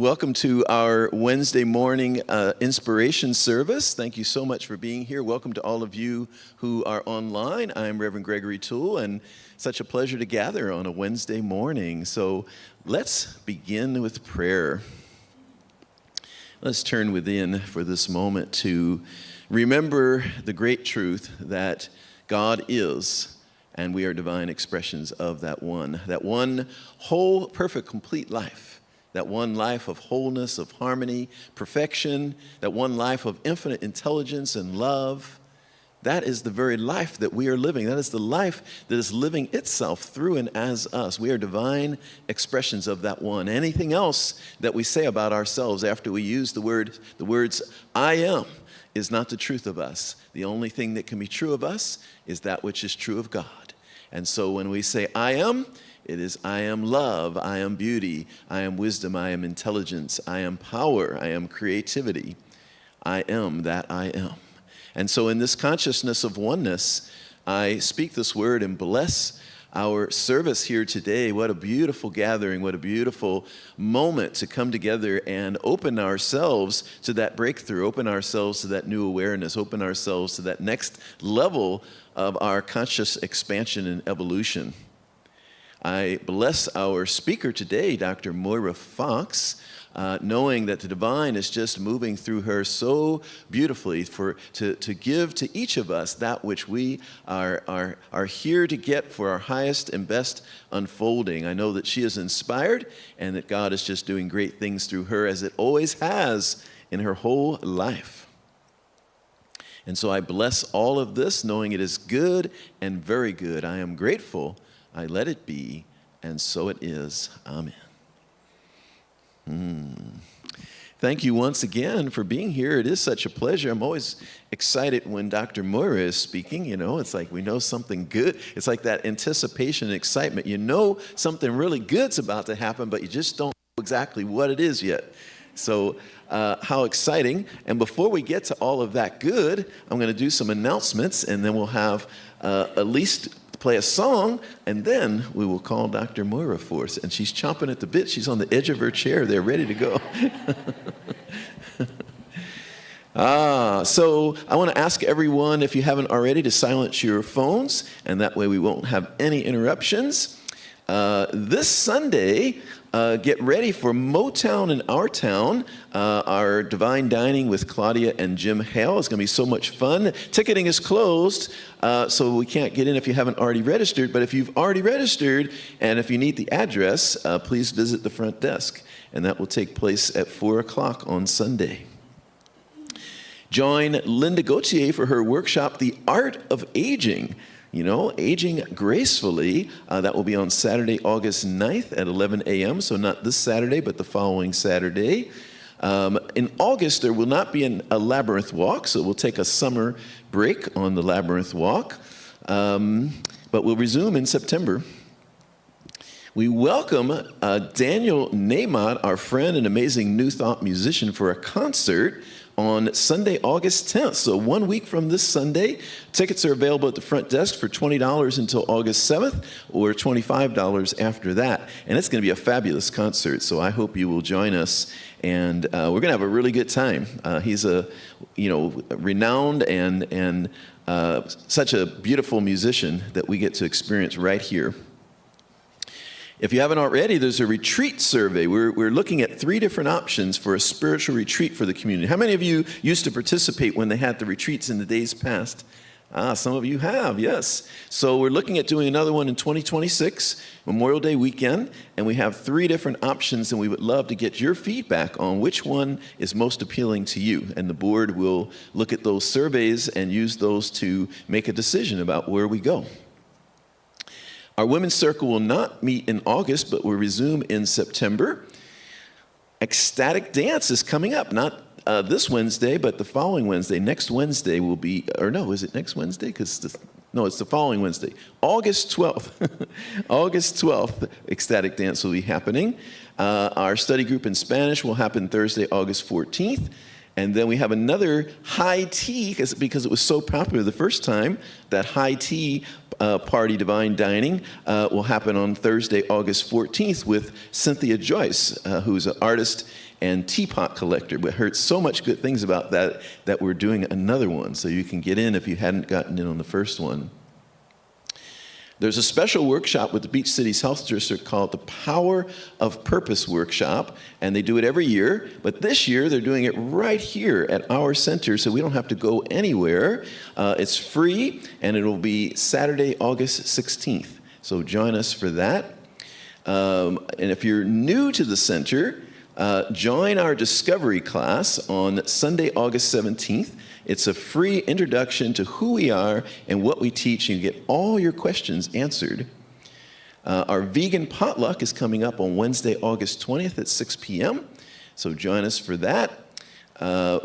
Welcome to our Wednesday morning inspiration service. Thank you so much for being here. Welcome to all of you who are online. I'm Reverend Gregory Toole, and such a pleasure to gather on a Wednesday morning. So let's begin with prayer. Let's turn within for this moment to remember the great truth that God is, and we are divine expressions of that one whole, perfect, complete life. That one life of wholeness, of harmony, perfection, that one life of infinite intelligence and love. That is the very life that we are living. That is the life that is living itself through and as us. We are divine expressions of that one. Anything else that we say about ourselves after we use the words I am is not the truth of us. The only thing that can be true of us is that which is true of God. And so when we say I am, it is I am love, I am beauty, I am wisdom, I am intelligence, I am power, I am creativity. I am that I am. And so in this consciousness of oneness, I speak this word and bless our service here today. What a beautiful gathering, what a beautiful moment to come together and open ourselves to that breakthrough, open ourselves to that new awareness, open ourselves to that next level of our conscious expansion and evolution. I bless our speaker today, Dr. Moira Foxe, knowing that the divine is just moving through her so beautifully to give to each of us that which we are here to get for our highest and best unfolding. I know that she is inspired and that God is just doing great things through her, as it always has in her whole life. And so I bless all of this, knowing it is good and very good. I am grateful. I let it be, and so it is. Amen. Thank you once again for being here. It is such a pleasure. I'm always excited when Dr. Moira is speaking. You know, it's like we know something good. It's like that anticipation and excitement. You know something really good's about to happen, but you just don't know exactly what it is yet. So how exciting. And before we get to all of that good, I'm going to do some announcements, and then we'll have at least play a song, and then we will call Dr. Moira for us. And she's chomping at the bit. She's on the edge of her chair. They're ready to go. So I want to ask everyone, if you haven't already, to silence your phones, and that way we won't have any interruptions. This Sunday, get ready for Motown in Our Town, our Divine Dining with Claudia and Jim Hale. It's going to be so much fun. Ticketing is closed, so we can't get in if you haven't already registered. But if you've already registered, and if you need the address, please visit the front desk. And that will take place at 4 o'clock on Sunday. Join Linda Gauthier for her workshop, The Art of Aging. You know, aging gracefully. That will be on Saturday, August 9th at 11 a.m. So not this Saturday, but the following Saturday. In August, there will not be a Labyrinth Walk, so we'll take a summer break on the Labyrinth Walk. But we'll resume in September. We welcome Daniel Nahmod, our friend and amazing New Thought musician, for a concert on Sunday, August 10th. So 1 week from this Sunday. Tickets are available at the front desk for $20 until August 7th, or $25 after that. And it's going to be a fabulous concert, so I hope you will join us. And we're going to have a really good time. He's a renowned and such a beautiful musician that we get to experience right here. If you haven't already, there's a retreat survey. We're looking at 3 different options for a spiritual retreat for the community. How many of you used to participate when they had the retreats in the days past? Some of you have, yes. So we're looking at doing another one in 2026, Memorial Day weekend, and we have 3 different options, and we would love to get your feedback on which one is most appealing to you. And the board will look at those surveys and use those to make a decision about where we go. Our Women's Circle will not meet in August, but will resume in September. Ecstatic Dance is coming up, not this Wednesday, but the following Wednesday. Next Wednesday will be, or no, is it next Wednesday? No, it's the following Wednesday. August 12th. August 12th, Ecstatic Dance will be happening. Our study group in Spanish will happen Thursday, August 14th. And then we have another high tea, because it was so popular the first time, that high tea party, Divine Dining, will happen on Thursday, August 14th with Cynthia Joyce, who's an artist and teapot collector. We heard so much good things about that we're doing another one, so you can get in if you hadn't gotten in on the first one. There's a special workshop with the Beach Cities Health District called the Power of Purpose Workshop, and they do it every year, but this year they're doing it right here at our center, so we don't have to go anywhere. It's free, and it'll be Saturday, August 16th, so join us for that. And if you're new to the center, join our discovery class on Sunday, August 17th. It's a free introduction to who we are and what we teach, and you get all your questions answered. Our vegan potluck is coming up on Wednesday, August 20th at 6 p.m., so join us for that.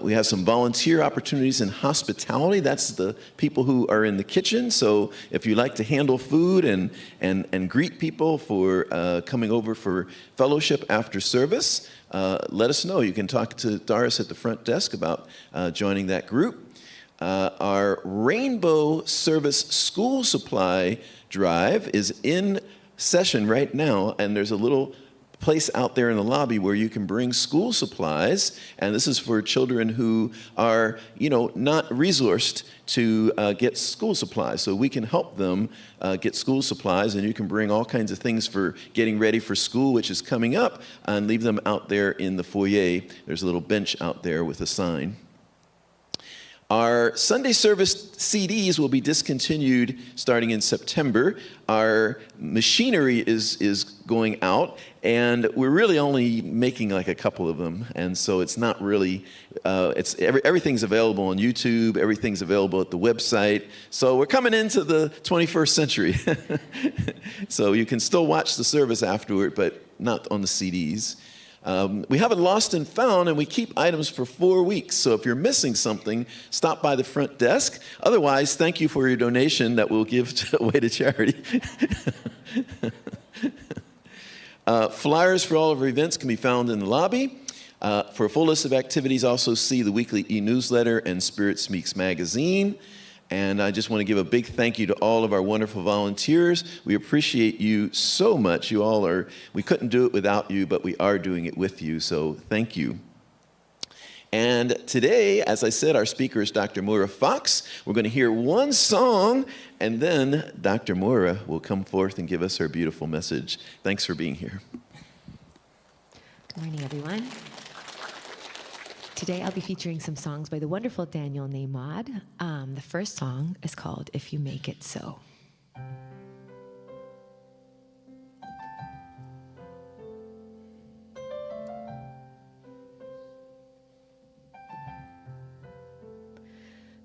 We have some volunteer opportunities in hospitality. That's the people who are in the kitchen. So if you like to handle food and greet people for coming over for fellowship after service, let us know. You can talk to Doris at the front desk about joining that group. Our Rainbow Service School Supply Drive is in session right now, and there's a little place out there in the lobby where you can bring school supplies, and this is for children who are, not resourced to get school supplies. So we can help them get school supplies, and you can bring all kinds of things for getting ready for school, which is coming up, and leave them out there in the foyer. There's a little bench out there with a sign. Our Sunday service CDs will be discontinued starting in September. Our machinery is going out, and we're really only making like a couple of them, and so it's not really, everything's available on YouTube, everything's available at the website, so we're coming into the 21st century. So you can still watch the service afterward, but not on the CDs. We have it lost and found, and we keep items for 4 weeks. So if you're missing something, stop by the front desk. Otherwise, thank you for your donation that we'll give away to charity. Flyers for all of our events can be found in the lobby. For a full list of activities, also see the weekly e-newsletter and Spirit Speaks magazine. And I just want to give a big thank you to all of our wonderful volunteers. We appreciate you so much. You all are, we couldn't do it without you, but we are doing it with you, so thank you. And today, as I said, our speaker is Dr. Moira Foxe. We're going to hear one song, and then Dr. Moira will come forth and give us her beautiful message. Thanks for being here. Good morning, everyone. Today I'll be featuring some songs by the wonderful Daniel Naimad. The first song is called If You Make It So.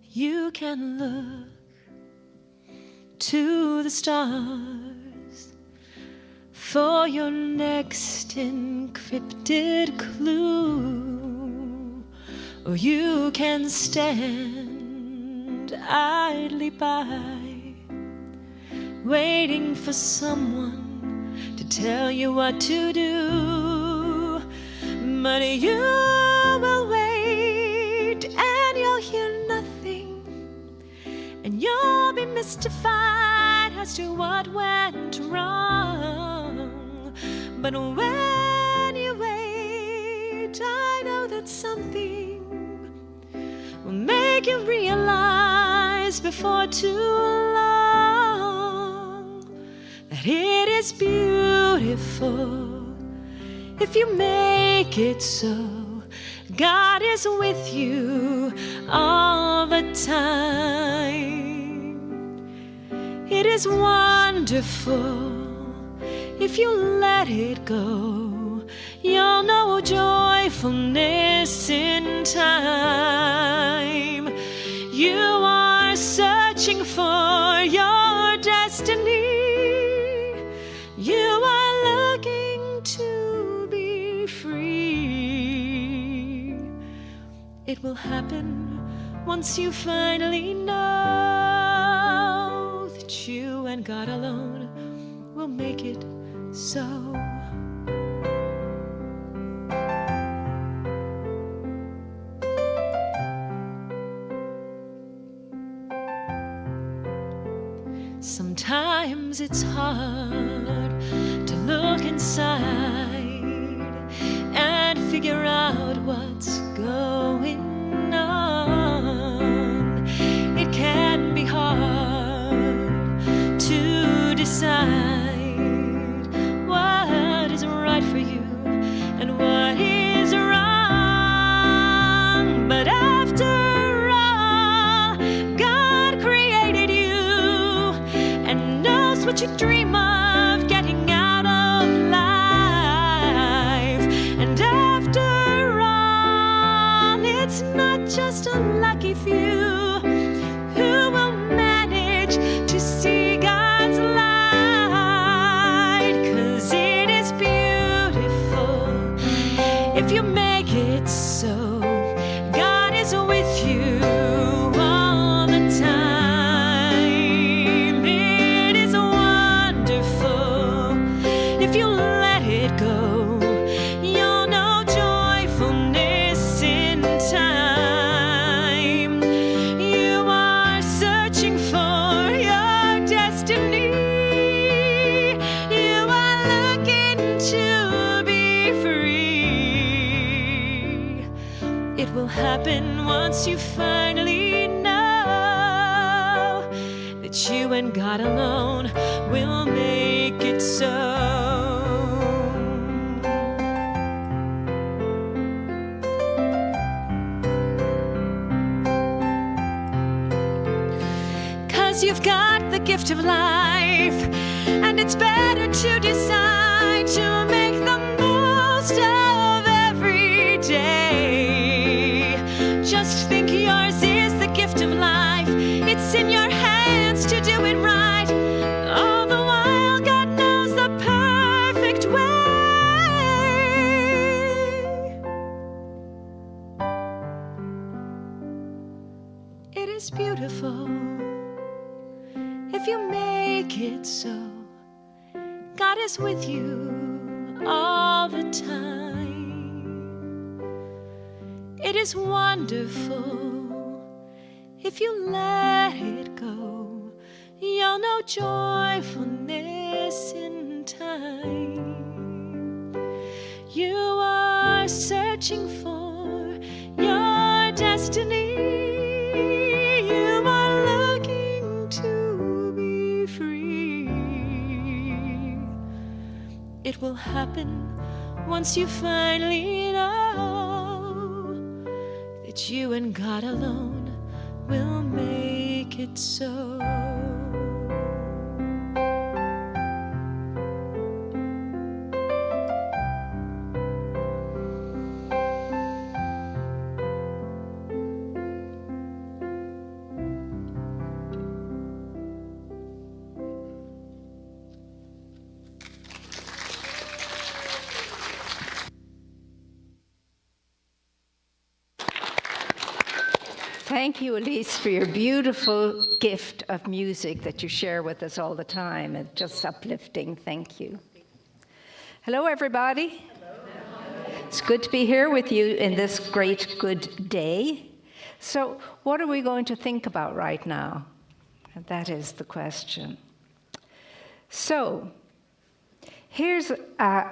You can look to the stars for your next encrypted clue, or you can stand idly by, waiting for someone to tell you what to do. But you will wait and you'll hear nothing, and you'll be mystified as to what went wrong. But when you wait, I know that something will make you realize before too long that it is beautiful if you make it so. God is with you all the time. It is wonderful if you let it go. You'll know joyfulness in time. You are searching for your destiny. You are looking to be free. It will happen once you finally know that you and God alone will make it so. Sometimes it's hard to look inside and figure out dream of getting out of life. And after all, it's not just a lucky few who will manage to see God's light. 'Cause it is beautiful if you make it so. God is with you all the time. It is wonderful if you let it go. You'll know joyfulness in time. You are searching for your destiny. You are looking to be free. It will happen once you finally know that you and God alone will make it so. 'Cause you've got the gift of life, and it's better to decide to make the most of every day. Just think yours is the gift of life. It's in your hands to do it right. All the while, God knows the perfect way. It is beautiful if you make it so. God is with you all the time. It is wonderful if you let it go. You'll know joyfulness in time. You are searching for your destiny. You are looking to be free. It will happen once you finally know that you and God alone will make it so. Thank you, Elise, for your beautiful gift of music that you share with us all the time. It's just uplifting. Thank you. Hello, everybody. Hello. It's good to be here with you in this great good day. So, what are we going to think about right now? And that is the question. So, here's a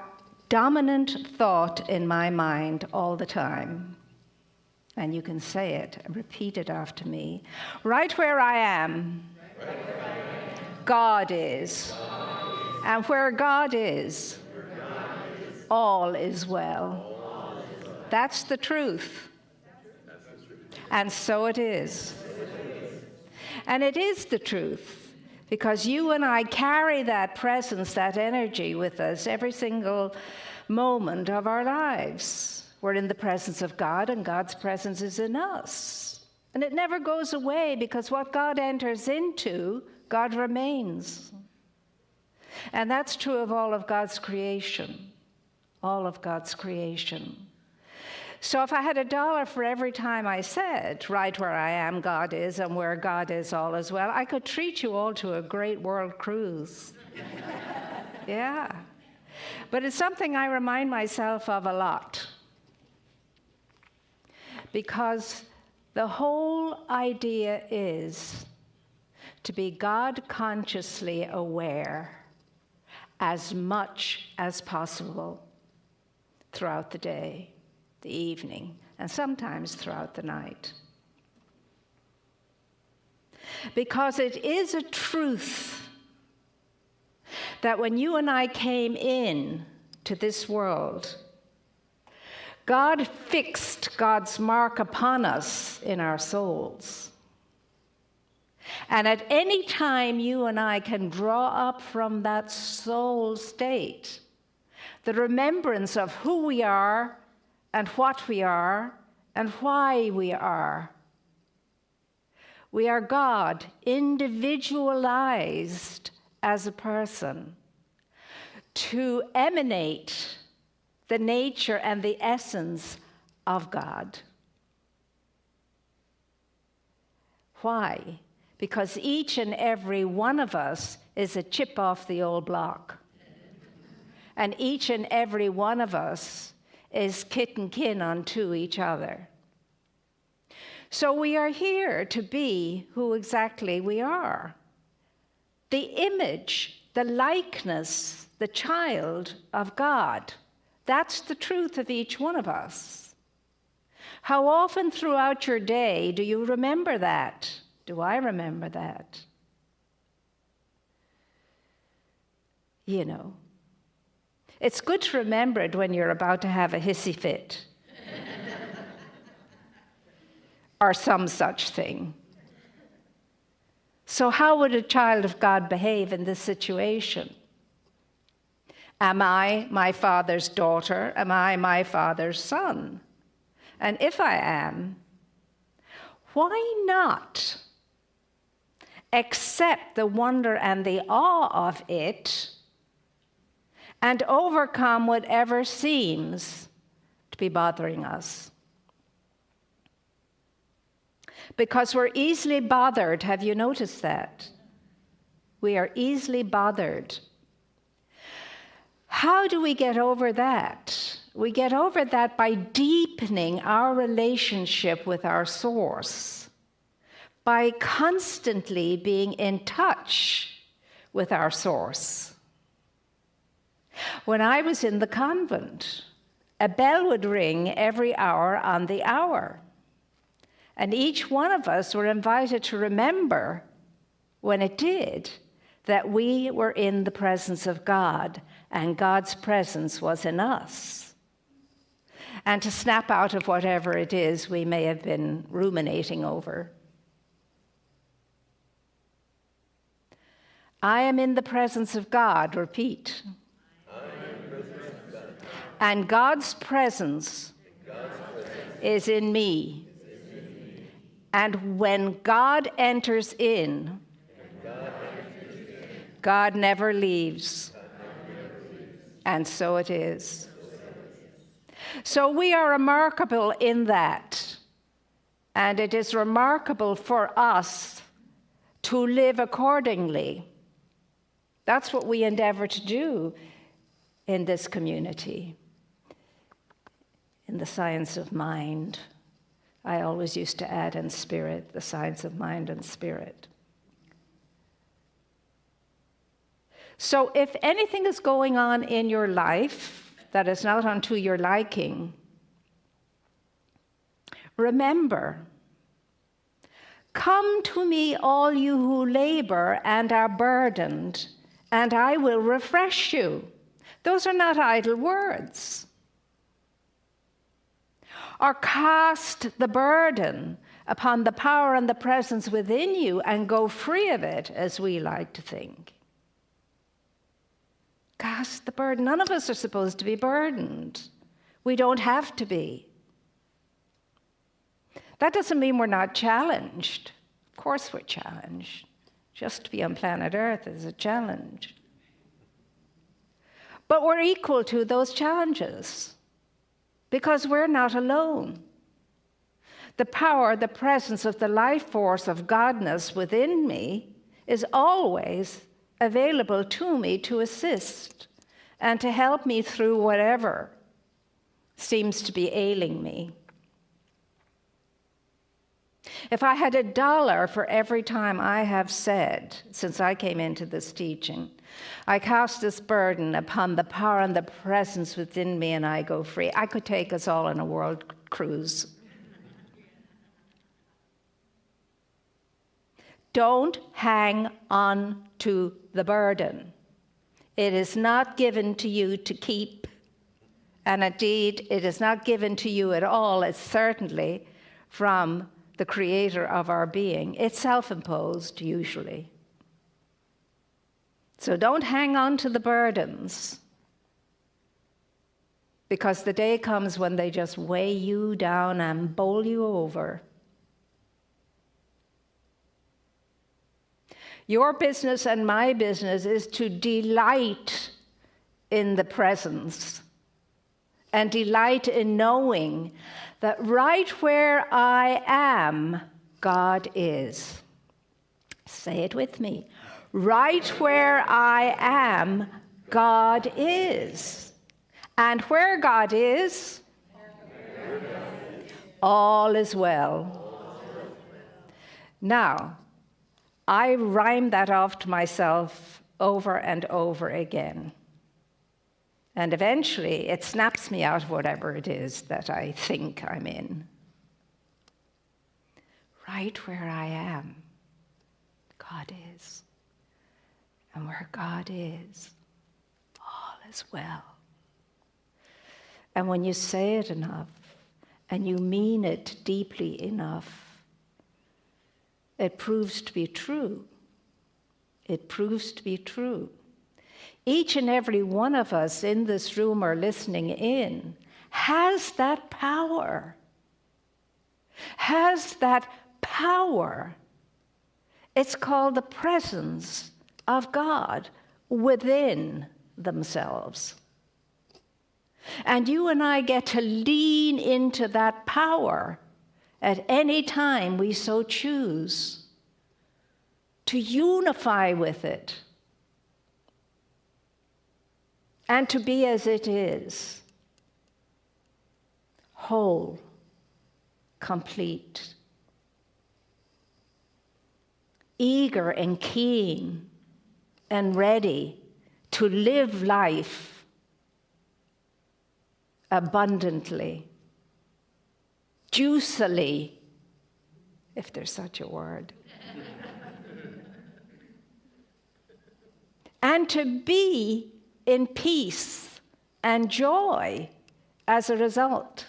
dominant thought in my mind all the time. And you can say it and repeat it after me. Right where I am, God is. And where God is, all is well. That's the truth. And so it is. And it is the truth, because you and I carry that presence, that energy with us every single moment of our lives. We're in the presence of God, and God's presence is in us. And it never goes away, because what God enters into, God remains. And that's true of all of God's creation. All of God's creation. So if I had $1 for every time I said, right where I am, God is, and where God is, all is well, I could treat you all to a great world cruise. Yeah. But it's something I remind myself of a lot. Because the whole idea is to be God consciously aware as much as possible throughout the day, the evening, and sometimes throughout the night. Because it is a truth that when you and I came in to this world, God fixed God's mark upon us in our souls. And at any time, you and I can draw up from that soul state the remembrance of who we are and what we are and why we are. We are God, individualized as a person, to emanate the nature and the essence of God. Why? Because each and every one of us is a chip off the old block. And each and every one of us is kith and kin unto each other. So we are here to be who exactly we are. The image, the likeness, the child of God. That's the truth of each one of us. How often throughout your day do you remember that? Do I remember that? You know, it's good to remember it when you're about to have a hissy fit or some such thing. So how would a child of God behave in this situation? Am I my father's daughter? Am I my father's son? And if I am, why not accept the wonder and the awe of it and overcome whatever seems to be bothering us? Because we're easily bothered. Have you noticed that? We are easily bothered. How do we get over that? We get over that by deepening our relationship with our source, by constantly being in touch with our source. When I was in the convent, a bell would ring every hour on the hour. And each one of us were invited to remember, when it did, that we were in the presence of God, and God's presence was in us. And to snap out of whatever it is we may have been ruminating over. I am in the presence of God, repeat. And God's presence is in me. And when God enters in, God never leaves. And so it is. So we are remarkable in that. And it is remarkable for us to live accordingly. That's what we endeavor to do in this community. In the science of mind. I always used to add in spirit, the science of mind and spirit. So if anything is going on in your life that is not unto your liking, remember, come to me, all you who labor and are burdened, and I will refresh you. Those are not idle words. Or cast the burden upon the power and the presence within you and go free of it, as we like to think. Cast the burden. None of us are supposed to be burdened. We don't have to be. That doesn't mean we're not challenged. Of course we're challenged. Just to be on planet Earth is a challenge. But we're equal to those challenges. Because we're not alone. The power, the presence of the life force of Godness within me is always available to me to assist and to help me through whatever seems to be ailing me. If I had $1 for every time I have said, since I came into this teaching, I cast this burden upon the power and the presence within me and I go free, I could take us all on a world cruise. Don't hang on to the burden. It is not given to you to keep, and indeed, it is not given to you at all. It's certainly from the creator of our being. It's self-imposed, usually. So don't hang on to the burdens, because the day comes when they just weigh you down and bowl you over. Your business and my business is to delight in the presence and delight in knowing that right where I am, God is. Say it with me. Right where I am, God is. And where God is, all is well. Now, I rhyme that off to myself over and over again. And eventually, it snaps me out of whatever it is that I think I'm in. Right where I am, God is. And where God is, all is well. And when you say it enough, and you mean it deeply enough, it proves to be true. It proves to be true. Each and every one of us in this room or listening in has that power. Has that power. It's called the presence of God within themselves. And you and I get to lean into that power at any time we so choose, to unify with it, and to be as it is, whole, complete, eager and keen and ready to live life abundantly, juicily, if there's such a word, and to be in peace and joy as a result.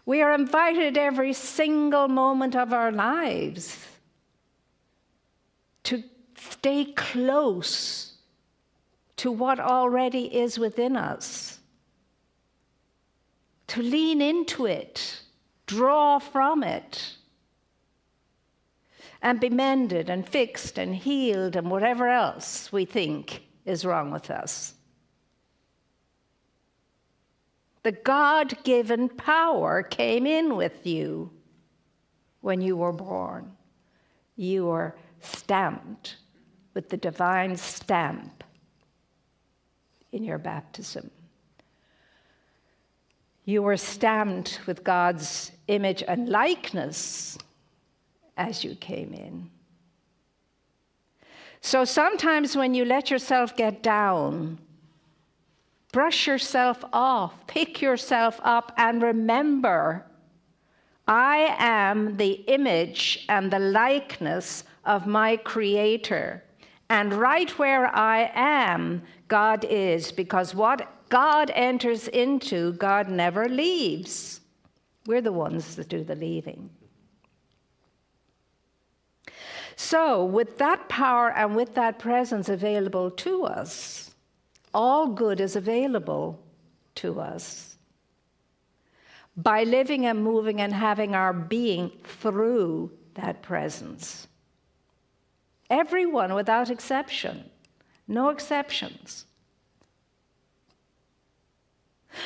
We are invited every single moment of our lives to stay close to what already is within us, to lean into it, draw from it, and be mended and fixed and healed and whatever else we think is wrong with us. The God-given power came in with you when you were born. You were stamped with the divine stamp in your baptism. You were stamped with God's image and likeness as you came in. So sometimes when you let yourself get down, brush yourself off, pick yourself up, and remember, I am the image and the likeness of my Creator. And right where I am, God is, because what God enters into, God never leaves. We're the ones that do the leaving. So, with that power and with that presence available to us, all good is available to us by living and moving and having our being through that presence. Everyone without exception, no exceptions.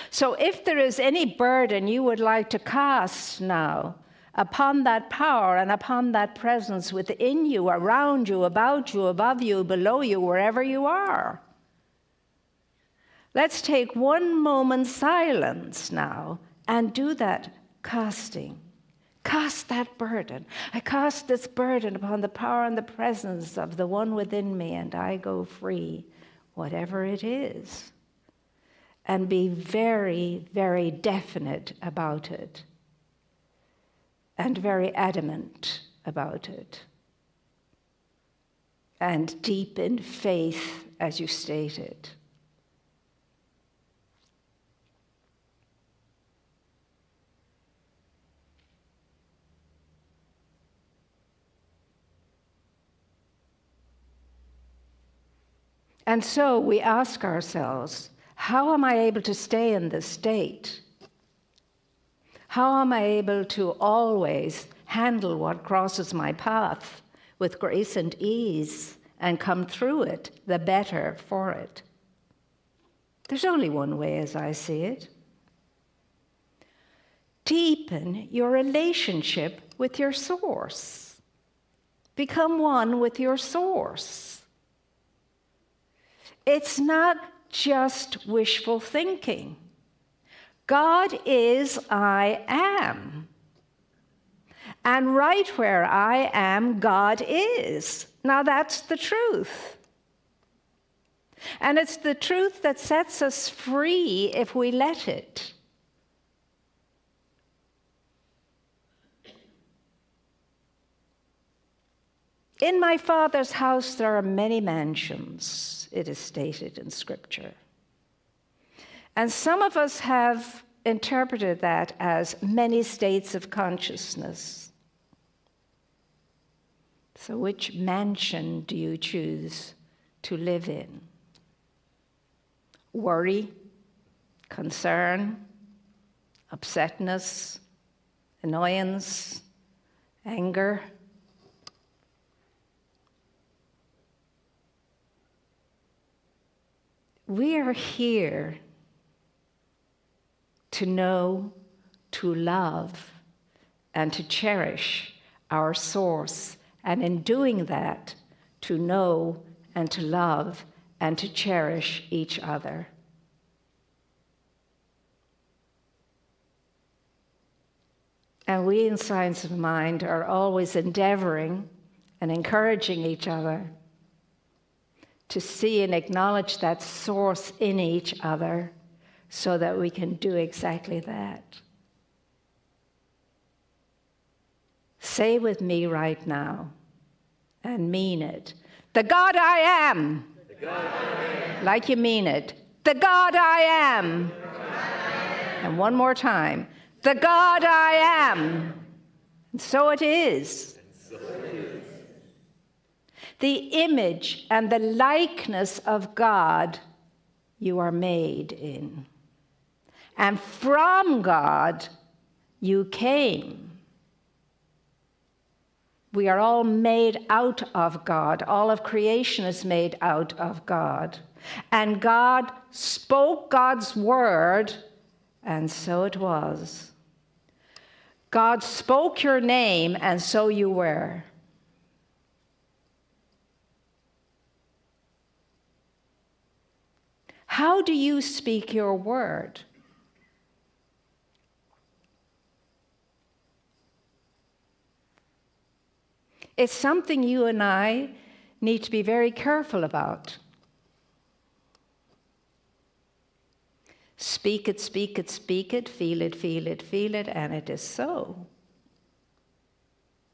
So if there is any burden you would like to cast now upon that power and upon that presence within you, around you, about you, above you, below you, wherever you are, let's take one moment's silence now and do that casting. Cast that burden. I cast this burden upon the power and the presence of the one within me, and I go free, whatever it is. And be very, very definite about it, and very adamant about it, and deep in faith as you state it. And so we ask ourselves, how am I able to stay in this state? How am I able to always handle what crosses my path with grace and ease and come through it the better for it? There's only one way as I see it. Deepen your relationship with your source. Become one with your source. It's not just wishful thinking. God is I am. And right where I am, God is. Now that's the truth. And it's the truth that sets us free if we let it. In my Father's house there are many mansions, it is stated in Scripture. And some of us have interpreted that as many states of consciousness. So which mansion do you choose to live in? Worry, concern, upsetness, annoyance, anger. We are here to know, to love, and to cherish our source. And in doing that, to know and to love and to cherish each other. And we in Science of Mind are always endeavoring and encouraging each other to see and acknowledge that source in each other so that we can do exactly that. Say with me right now and mean it. The God I am. The God I am. Like you mean it. The God I am. The God I am. And one more time. The God I am. And so it is. The image and the likeness of God you are made in. And from God you came. We are all made out of God. All of creation is made out of God. And God spoke God's word, and so it was. God spoke your name, and so you were. How do you speak your word? It's something you and I need to be very careful about. Speak it, speak it, speak it, feel it, feel it, feel it, and it is so.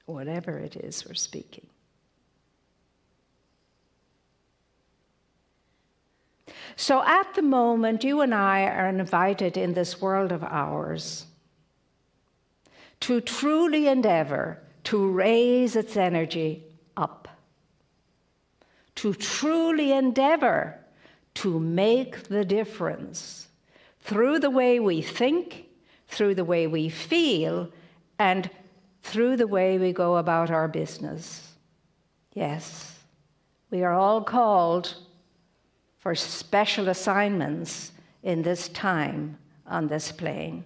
Whatever it is we're speaking. So at the moment, you and I are invited in this world of ours to truly endeavor to raise its energy up, to truly endeavor to make the difference through the way we think, through the way we feel, and through the way we go about our business. Yes, we are all called for special assignments in this time on this plane.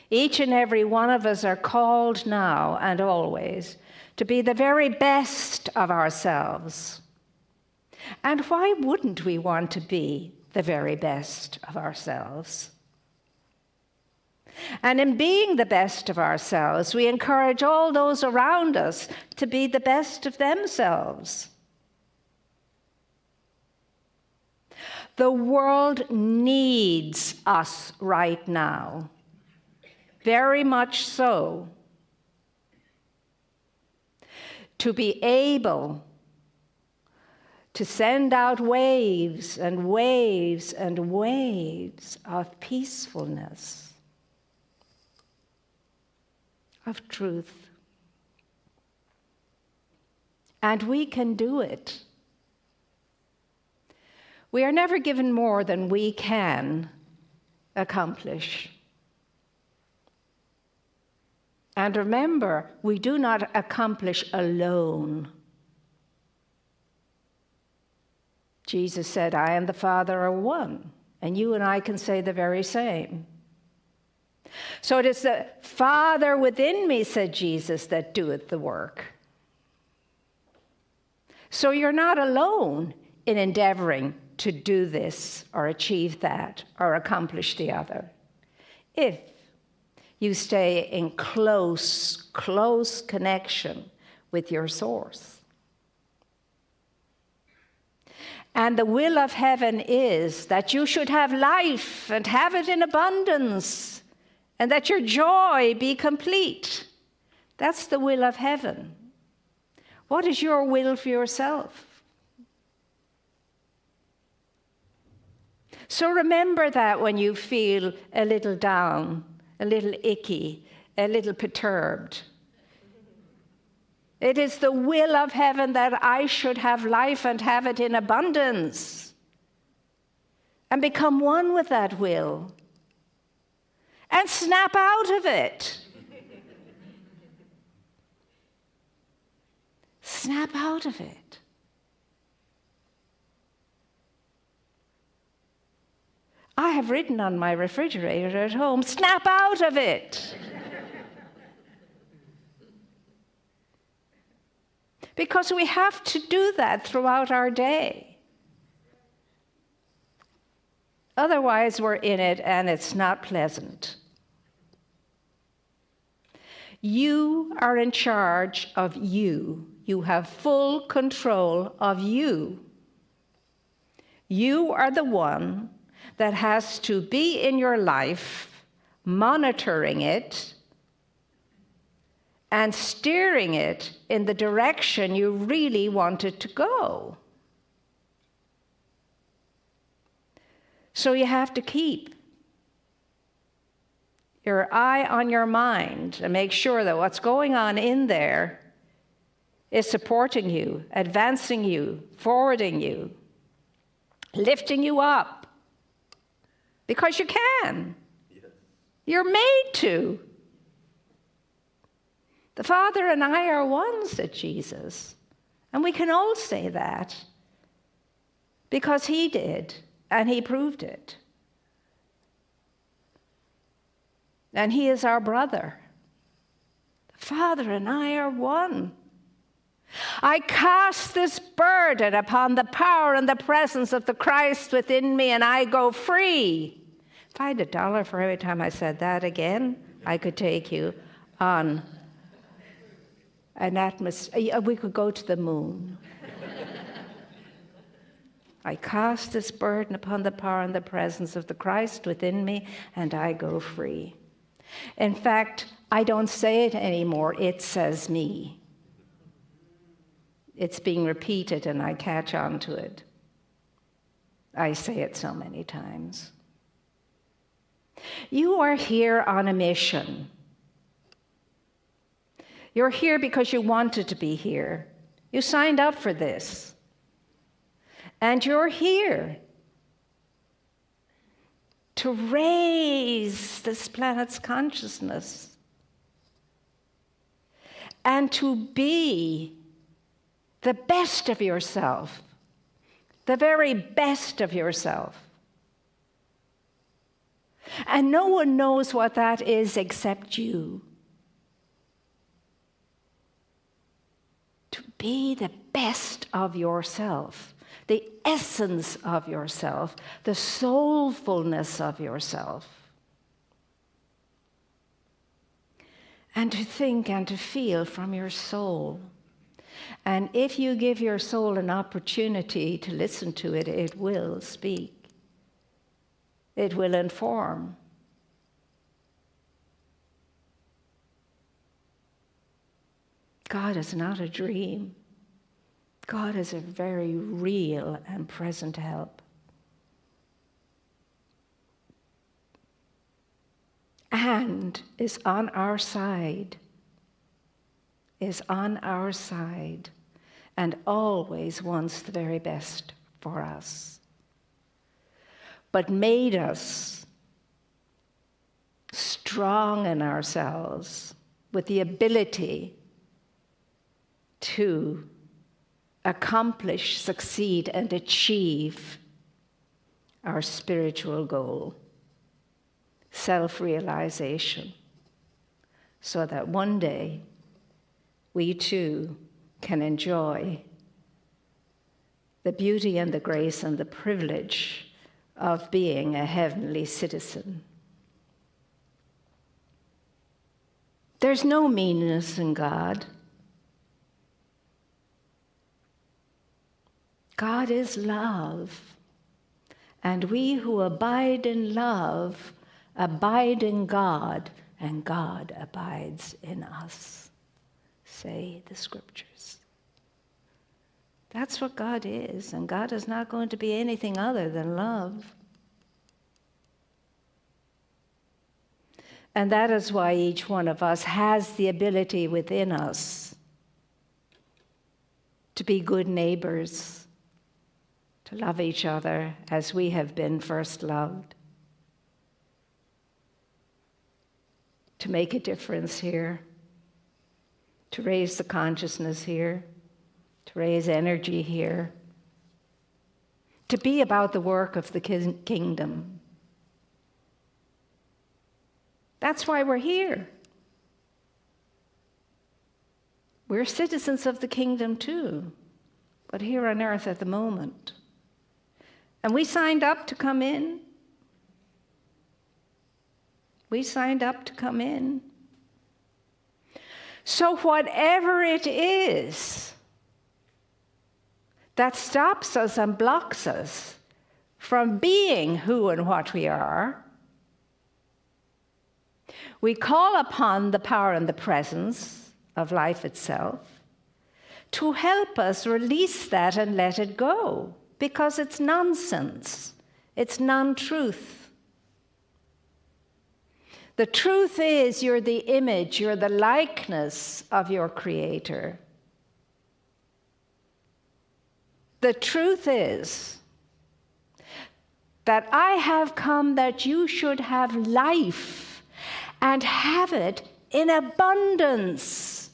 Each and every one of us are called now and always to be the very best of ourselves. And why wouldn't we want to be the very best of ourselves? And in being the best of ourselves, we encourage all those around us to be the best of themselves. The world needs us right now. Very much so, to be able to send out waves and waves and waves of peacefulness, of truth. And we can do it We are never given more than we can accomplish. And remember, we do not accomplish alone. Jesus said, I and the Father are one. And you and I can say the very same. So it is the Father within me, said Jesus, that doeth the work. So you're not alone in endeavoring to do this or achieve that or accomplish the other. If you stay in close connection with your source. And the will of heaven is that you should have life and have it in abundance, and that your joy be complete. That's the will of heaven. What is your will for yourself? So remember that when you feel a little down, a little icky, a little perturbed. It is the will of heaven that I should have life and have it in abundance, and become one with that will, and snap out of it. Snap out of it. I have written on my refrigerator at home, snap out of it. Because we have to do that throughout our day. Otherwise, we're in it and it's not pleasant. You are in charge of you. You have full control of you. You are the one that has to be in your life, monitoring it, and steering it in the direction you really want it to go. So you have to keep your eye on your mind and make sure that what's going on in there is supporting you, advancing you, forwarding you, lifting you up. Because you can. Yes. You're made to. The Father and I are one, said Jesus. And we can all say that because he did, and he proved it. And he is our brother. The Father and I are one. I cast this burden upon the power and the presence of the Christ within me, and I go free. If I had $1 for every time I said that again, I could take you on an atmosphere. We could go to the moon. I cast this burden upon the power and the presence of the Christ within me, and I go free. In fact, I don't say it anymore. It says me. It's being repeated, and I catch on to it. I say it so many times. You are here on a mission. You're here because you wanted to be here. You signed up for this. And you're here to raise this planet's consciousness and to be the best of yourself, the very best of yourself. And no one knows what that is except you. To be the best of yourself, the essence of yourself, the soulfulness of yourself. And to think and to feel from your soul. And if you give your soul an opportunity to listen to it, it will speak. It will inform. God is not a dream. God is a very real and present help. And is on our side. Is on our side. And always wants the very best for us. but made us strong in ourselves with the ability to accomplish, succeed, and achieve our spiritual goal, self-realization, so that one day we too can enjoy the beauty and the grace and the privilege of being a heavenly citizen. There's no meanness in God. God is love, and we who abide in love abide in God, and God abides in us, say the scriptures. That's what God is, and God is not going to be anything other than love. And that is why each one of us has the ability within us to be good neighbors, to love each other as we have been first loved, to make a difference here, to raise the consciousness here, to raise energy here, to be about the work of the kingdom. That's why we're here. We're citizens of the kingdom too, but here on earth at the moment. And we signed up to come in. We signed up to come in. So whatever it is that stops us and blocks us from being who and what we are, we call upon the power and the presence of life itself to help us release that and let it go, because it's nonsense. It's non-truth. The truth is you're the image, you're the likeness of your Creator. The truth is that I have come that you should have life and have it in abundance.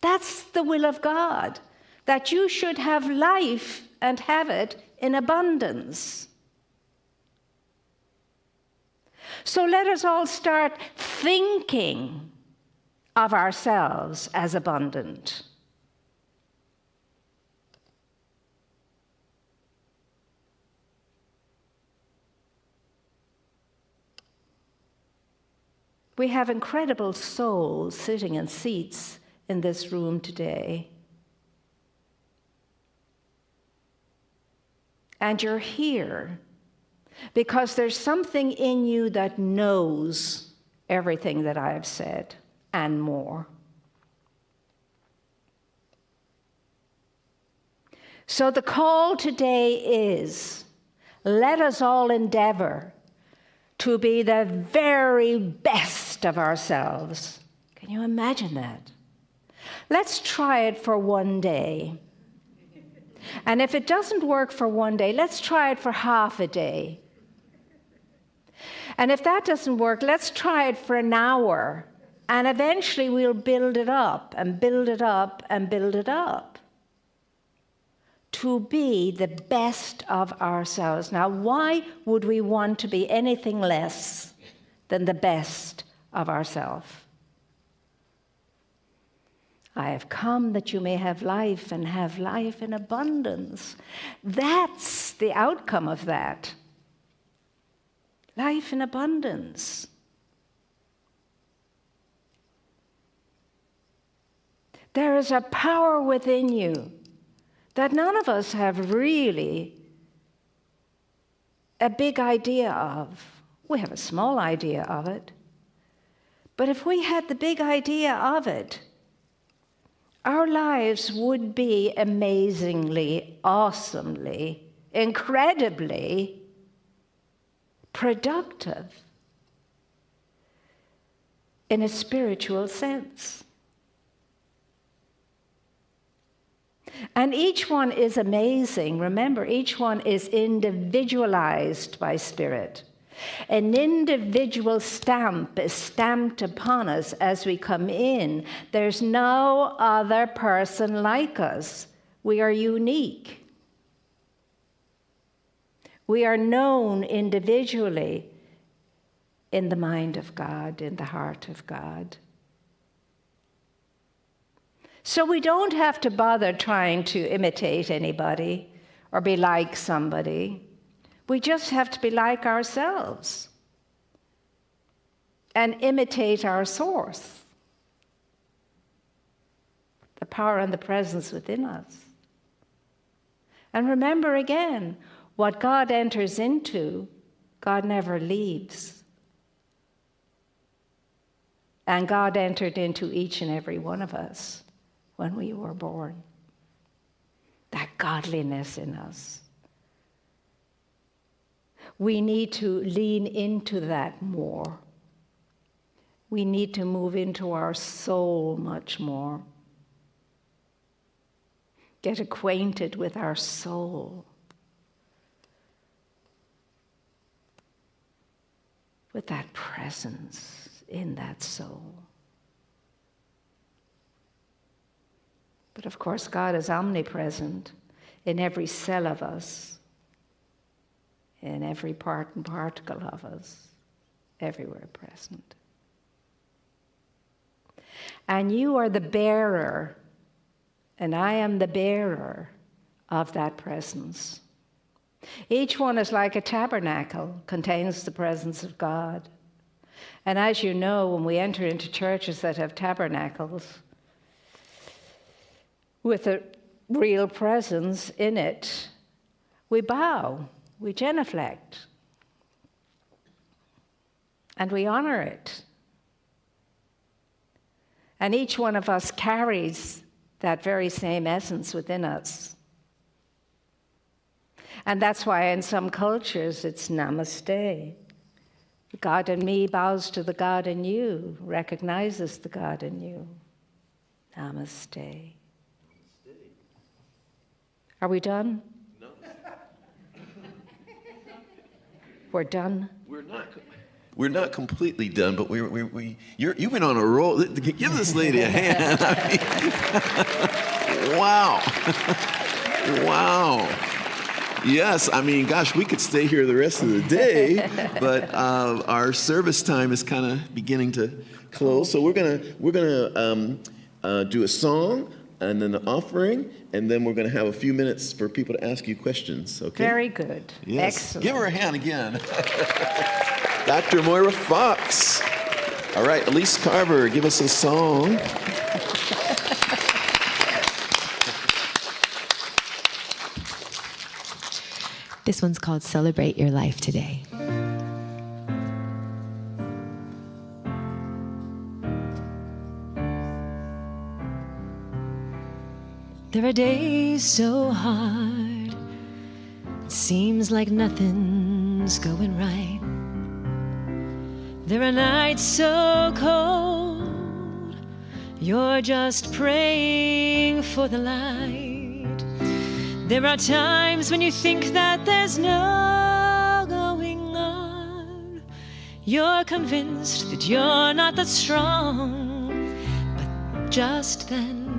That's the will of God, that you should have life and have it in abundance. So let us all start thinking of ourselves as abundant. We have incredible souls sitting in seats in this room today. And you're here because there's something in you that knows everything that I have said and more. So the call today is, let us all endeavor to be the very best of ourselves. Can you imagine that? Let's try it for one day. And if it doesn't work for one day, let's try it for half a day. And if that doesn't work, let's try it for an hour. And eventually we'll build it up and build it up and build it up to be the best of ourselves. Now, why would we want to be anything less than the best of ourselves? I have come that you may have life and have life in abundance. That's the outcome of that. Life in abundance. There is a power within you that none of us have really a big idea of. We have a small idea of it. But if we had the big idea of it, our lives would be amazingly, awesomely, incredibly productive in a spiritual sense. And each one is amazing. Remember, each one is individualized by Spirit. An individual stamp is stamped upon us as we come in. There's no other person like us. We are unique. We are known individually in the mind of God, in the heart of God. So we don't have to bother trying to imitate anybody or be like somebody. We just have to be like ourselves and imitate our source, the power and the presence within us. And remember again, what God enters into, God never leaves. And God entered into each and every one of us when we were born. That godliness in us. We need to lean into that more. We need to move into our soul much more. Get acquainted with our soul. With that presence in that soul. But of course, God is omnipresent in every cell of us, in every part and particle of us, everywhere present. And you are the bearer, and I am the bearer of that presence. Each one is like a tabernacle, contains the presence of God. And as you know, when we enter into churches that have tabernacles, with a real presence in it, we bow, we genuflect, and we honor it. And each one of us carries that very same essence within us. And that's why in some cultures it's namaste. The God in me bows to the God in you, recognizes the God in you. Namaste. Are we done? No. We're done? We're not completely done, but you've been on a roll. Give this lady a hand. I mean, wow. Wow. Yes, I mean, gosh, we could stay here the rest of the day, but our service time is kind of beginning to close. So we're gonna do a song and then the offering, and then we're going to have a few minutes for people to ask you questions, okay? Very good. Yes. Excellent. Give her a hand again. Dr. Moira Foxe. All right, Elise Carver, give us a song. This one's called Celebrate Your Life Today. There are days so hard, it seems like nothing's going right. There are nights so cold, you're just praying for the light. There are times when you think that there's no going on. You're convinced that you're not that strong, but just then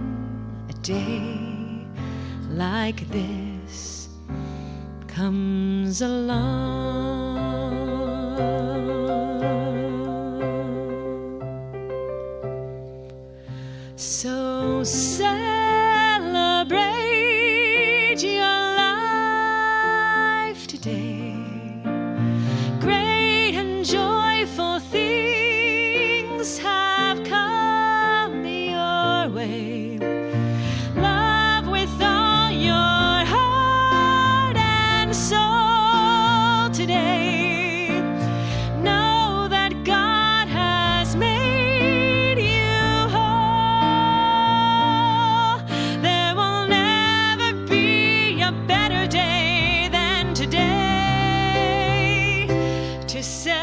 a day like this comes along. So celebrate your life today. Great and joyful things have come your way. Love with all your heart and soul today. Know that God has made you whole. There will never be a better day than today to celebrate.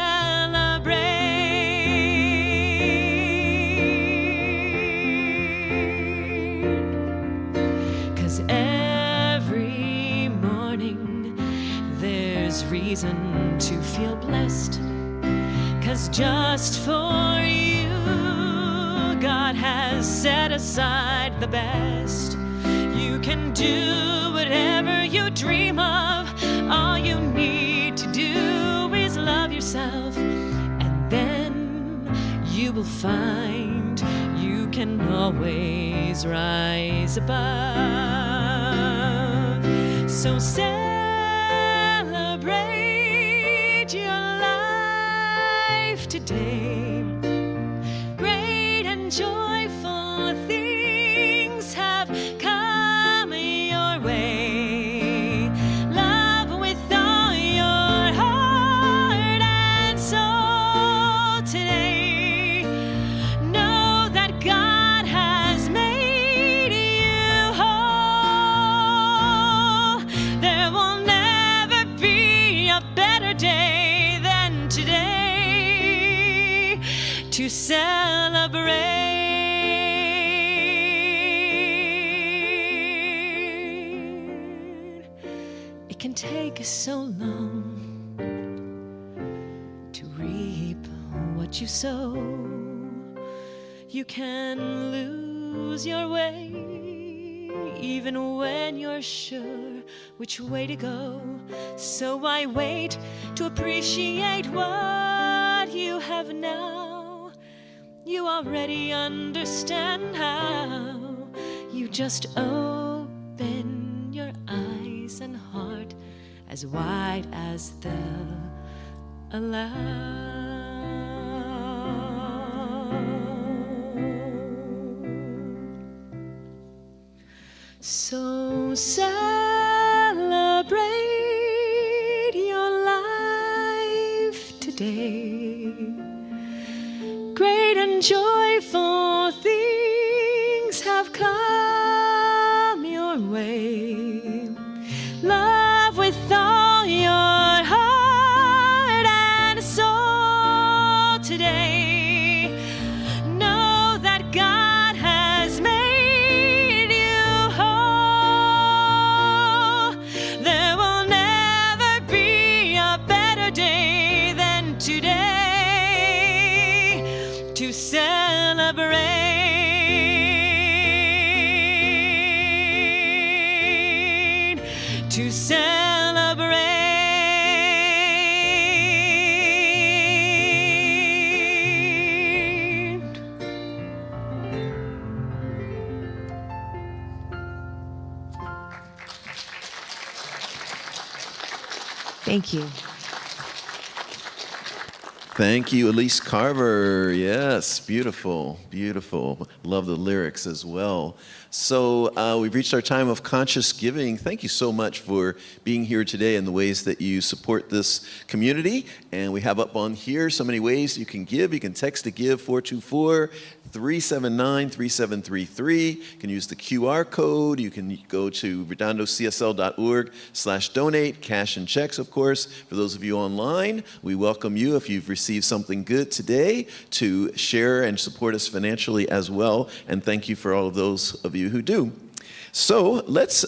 'Cause reason to feel blessed. 'Cause just for you, God has set aside the best. You can do whatever you dream of. All you need to do is love yourself, and then you will find you can always rise above. So celebrate your life today. Great and joyful things have come your way. Love with all your heart and soul today. Know that God has made you whole. There will never be a better day than today to celebrate. It can take us so long to reap what you sow. You can lose your way even when you're sure which way to go. So why wait to appreciate what you have now? You already understand how. You just open your eyes and heart as wide as they'll allow. So celebrate your life today. Great and joyful things have come your way. Love with all your heart and soul today. Know that God has made you whole. There will never be a better day than today to celebrate, to celebrate. Thank you. Thank you, Elise Carver. Yes, beautiful, beautiful. Love the lyrics as well. So we've reached our time of conscious giving. Thank you so much for being here today and the ways that you support this community. And we have up on here so many ways you can give. You can text to give 424-379-3733. You can use the QR code. You can go to redondocsl.org/donate. Cash and checks, of course. For those of you online, we welcome you, if you've received something good today, to share and support us financially as well. And thank you for all of those of you who do. So let's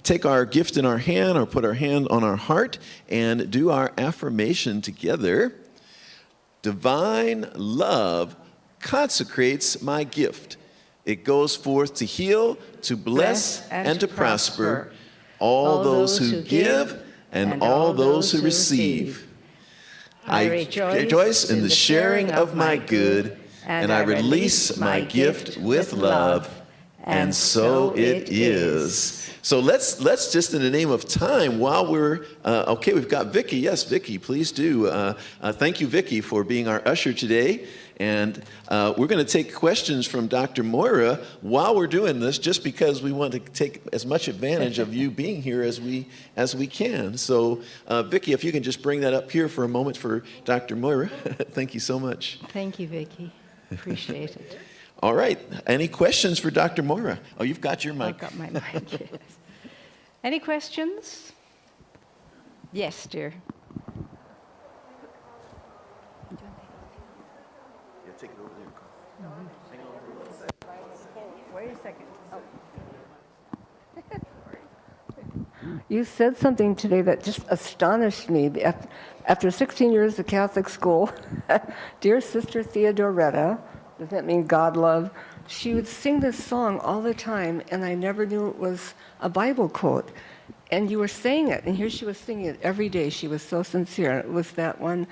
take our gift in our hand, or put our hand on our heart, and do our affirmation together. Divine love consecrates my gift. It goes forth to heal, to bless, and to prosper all those who give and all those who receive. I rejoice in the sharing of my good, and I release my gift with love, and so it is. So let's just, in the name of time, while we're, okay, we've got Vicki. Yes, Vicki, please do. Thank you, Vicki, for being our usher today. And we're going to take questions from Dr. Moira while we're doing this, just because we want to take as much advantage of you being here as we can. So, Vicki, if you can just bring that up here for a moment for Dr. Moira. Thank you so much. Thank you, Vicki. Appreciate it. All right. Any questions for Dr. Moira? Oh, you've got your mic. I've got my mic, yes. Any questions? Yes, dear. Take it over there. Hang on for 1 second. Wait a second. Oh. You said something today that just astonished me. After 16 years of Catholic school, dear Sister Theodoretta, does that mean God love? She would sing this song all the time, and I never knew it was a Bible quote. And you were saying it, and here she was singing it every day. She was so sincere. It was that one,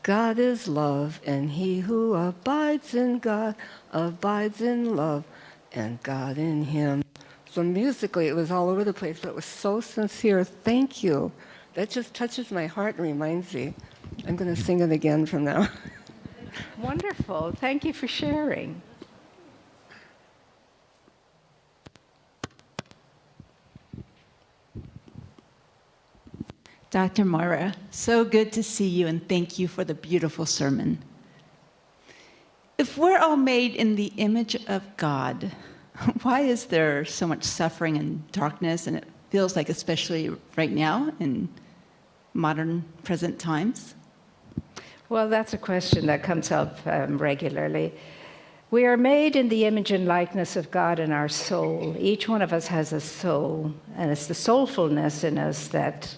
God is love, and he who abides in God abides in love, and God in him. So musically, it was all over the place, but it was so sincere. Thank you. That just touches my heart and reminds me. I'm going to sing it again from now. Wonderful. Thank you for sharing. Dr. Moira, so good to see you, and thank you for the beautiful sermon. If we're all made in the image of God, why is there so much suffering and darkness, and it feels like, especially right now in modern present times? Well, that's a question that comes up regularly. We are made in the image and likeness of God in our soul. Each one of us has a soul, and it's the soulfulness in us that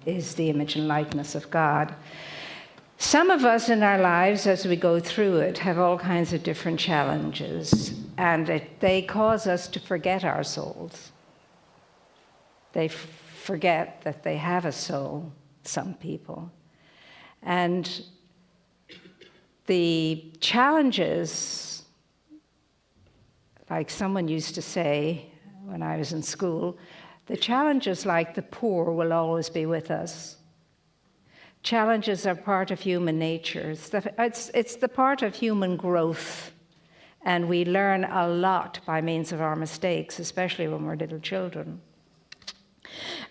is the image and likeness of God. Some of us in our lives, as we go through it, have all kinds of different challenges, and they cause us to forget our souls. They forget that they have a soul, some people. And the challenges, like someone used to say when I was in school, the challenges, like the poor, will always be with us. Challenges are part of human nature. It's the part of human growth. And we learn a lot by means of our mistakes, especially when we're little children.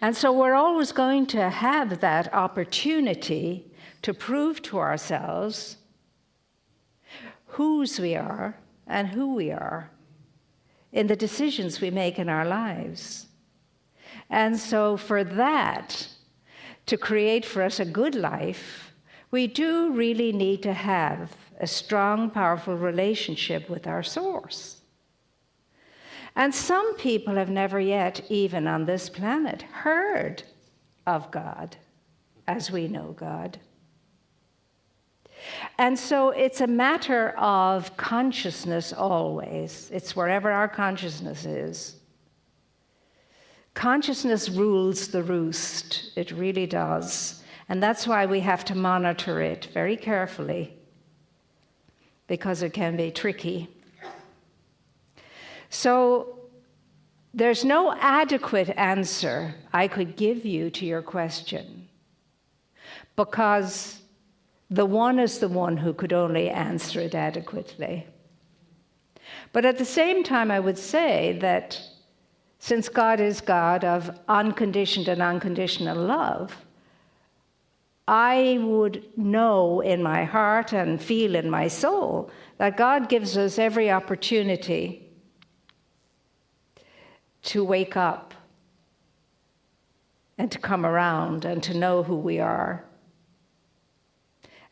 And so we're always going to have that opportunity to prove to ourselves whose we are and who we are in the decisions we make in our lives. And so for that to create for us a good life, we do really need to have a strong, powerful relationship with our source. And some people have never yet, even on this planet, heard of God as we know God. And so it's a matter of consciousness always. It's wherever our consciousness is. Consciousness rules the roost. It really does. And that's why we have to monitor it very carefully, because it can be tricky. So there's no adequate answer I could give you to your question, because the one is the one who could only answer it adequately. But at the same time, I would say that since God is God of unconditioned and unconditional love, I would know in my heart and feel in my soul that God gives us every opportunity to wake up and to come around and to know who we are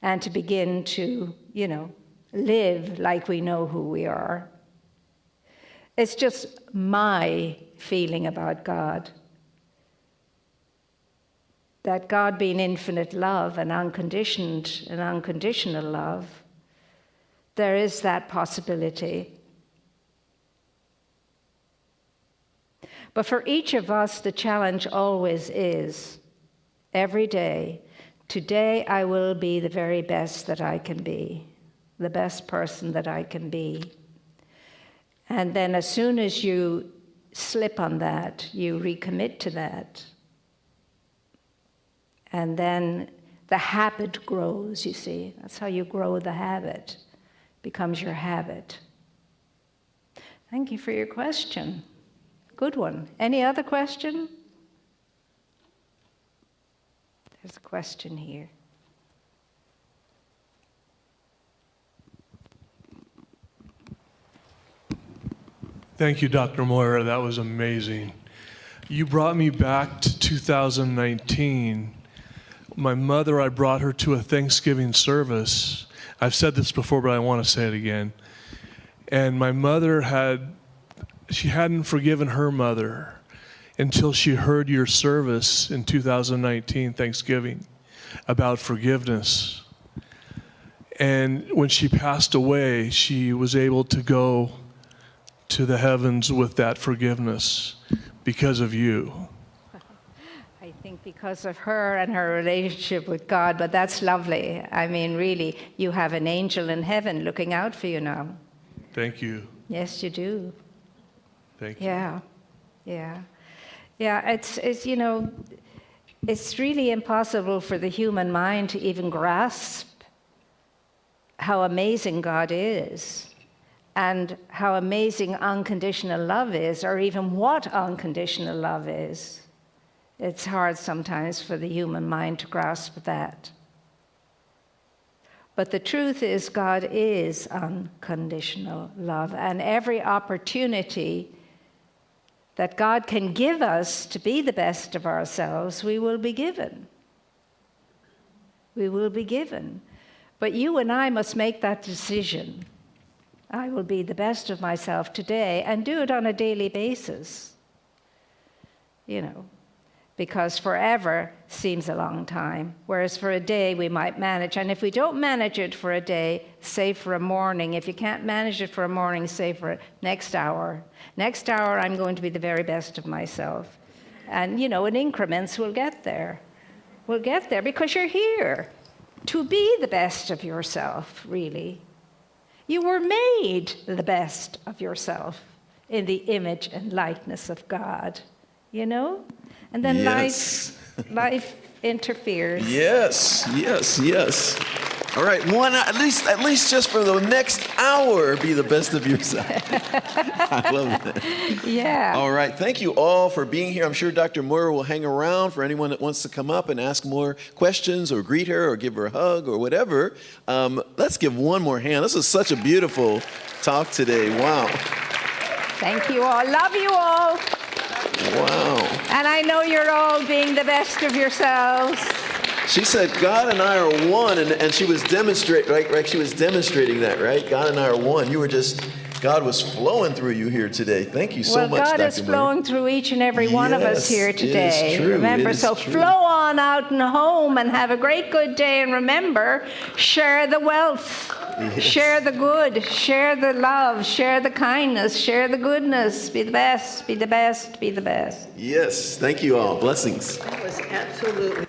and to begin to, live like we know who we are. It's just my feeling about God, that God being infinite love and unconditioned and unconditional love, there is that possibility. But for each of us, the challenge always is, every day, today I will be the very best that I can be, the best person that I can be. And then as soon as you slip on that, you recommit to that. And then the habit grows, you see. That's how you grow the habit. It becomes your habit. Thank you for your question. Good one. Any other question? There's a question here. Thank you, Dr. Moira. That was amazing. You brought me back to 2019. My mother, I brought her to a Thanksgiving service. I've said this before, but I want to say it again. And my mother hadn't forgiven her mother. until she heard your service in 2019, Thanksgiving, about forgiveness. And when she passed away, she was able to go to the heavens with that forgiveness because of you. I think because of her and her relationship with God, but that's lovely. I mean, really, you have an angel in heaven looking out for you now. Thank you. Yes, you do. Thank you. Yeah, yeah. Yeah, it's you know, it's really impossible for the human mind to even grasp how amazing God is and how amazing unconditional love is, or even what unconditional love is. It's hard sometimes for the human mind to grasp that. But the truth is, God is unconditional love, and every opportunity that God can give us to be the best of ourselves, we will be given. We will be given. But you and I must make that decision. I will be the best of myself today, and do it on a daily basis. You know, because forever seems a long time, whereas for a day we might manage. And if we don't manage it for a day, say for a morning. If you can't manage it for a morning, say for next hour. Next hour, I'm going to be the very best of myself. And, you know, in increments, we'll get there. We'll get there because you're here to be the best of yourself, really. You were made the best of yourself in the image and likeness of God, you know? And then Yes. life interferes. Yes, yes, yes. All right, at least just for the next hour, be the best of yourself. I love that. Yeah. All right, thank you all for being here. I'm sure Dr. Moira will hang around for anyone that wants to come up and ask more questions or greet her or give her a hug or whatever. Let's give one more hand. This is such a beautiful talk today. Wow. Thank you all. Love you all. Wow. And I know you're all being the best of yourselves. She said, God and I are one, and she was demonstrating, right? She was demonstrating that, right? God and I are one. God was flowing through you here today. Thank you so much, God Dr. is flowing through each and every one of us here Yes, today. it is true. Remember, It is so true. flow on out and home and have a great good day. And remember, share the wealth, share the good, share the love, share the kindness, share the goodness. Be the best, be the best, be the best. Yes, thank you all. Blessings. That was absolutely